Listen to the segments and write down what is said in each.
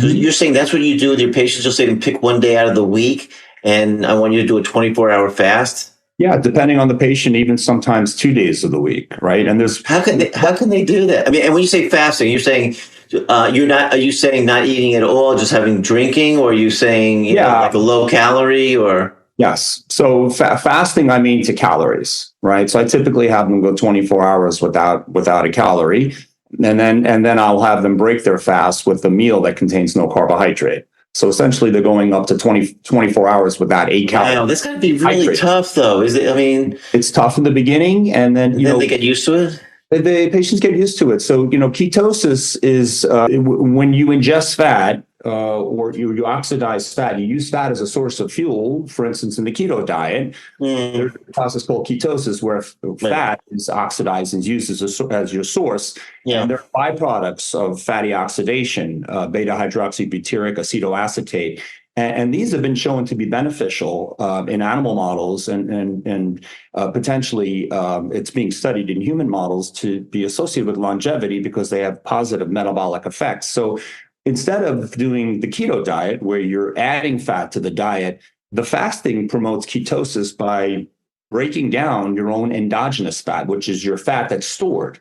So you're saying that's what you do with your patients? You'll say to them, pick one day out of the week, and I want you to do a 24-hour fast? Yeah, depending on the patient, even sometimes 2 days of the week, right? And there's How can they do that? I mean, and when you say fasting, you're saying you're not. Are you saying not eating at all, just having drinking, or are you saying like a low calorie or? yes. So fasting, I mean to calories, right? So I typically have them go 24 hours without a calorie, and then I'll have them break their fast with a meal that contains no carbohydrate. So essentially, they're going up to 24 hours without 8 calories. Wow, this got to be really tough, though. Is it? I mean, it's tough in the beginning, and then they get used to it. The patients get used to it. So, ketosis is when you ingest fat or you oxidize fat, you use fat as a source of fuel. For instance, in the keto diet, there's a process called ketosis where fat is oxidized and used as your source. Yeah. And there are byproducts of fatty oxidation, beta hydroxybutyric acetoacetate. And these have been shown to be beneficial in animal models, and potentially it's being studied in human models to be associated with longevity because they have positive metabolic effects. So instead of doing the keto diet, where you're adding fat to the diet, the fasting promotes ketosis by breaking down your own endogenous fat, which is your fat that's stored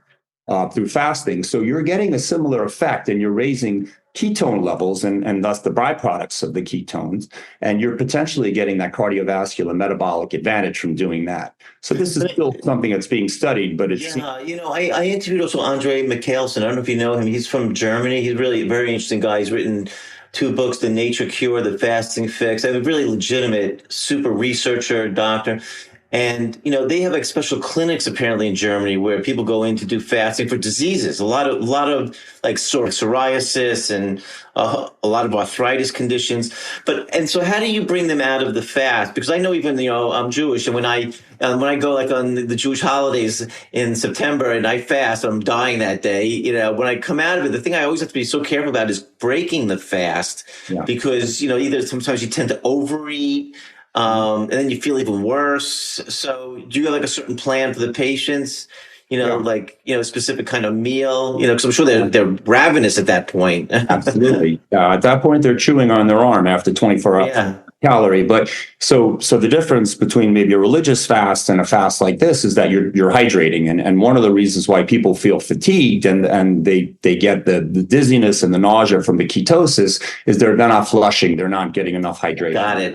through fasting. So you're getting a similar effect, and you're raising ketone levels and thus the byproducts of the ketones, and you're potentially getting that cardiovascular metabolic advantage from doing that. So this is still something that's being studied, but it's I interviewed also Andre Mikkelsen. I don't know if you know him. He's from Germany. He's really a very interesting guy. He's written 2 books, The Nature Cure, The Fasting Fix. I have a really legitimate, super researcher, doctor. And, they have like special clinics apparently in Germany where people go in to do fasting for diseases. A lot of like psoriasis and a lot of arthritis conditions. And so how do you bring them out of the fast? Because I know even, I'm Jewish, and when I go like on the Jewish holidays in September and I fast, I'm dying that day. When I come out of it, the thing I always have to be so careful about is breaking the fast because, either sometimes you tend to overeat, and then you feel even worse. So do you have like a certain plan for the patients? A specific kind of meal, because I'm sure they're ravenous at that point. Absolutely. At that point, they're chewing on their arm after 24 hours. Calorie. But so the difference between maybe a religious fast and a fast like this is that you're hydrating. And one of the reasons why people feel fatigued and they get the dizziness and the nausea from the ketosis is they're not flushing. They're not getting enough hydration. Got it.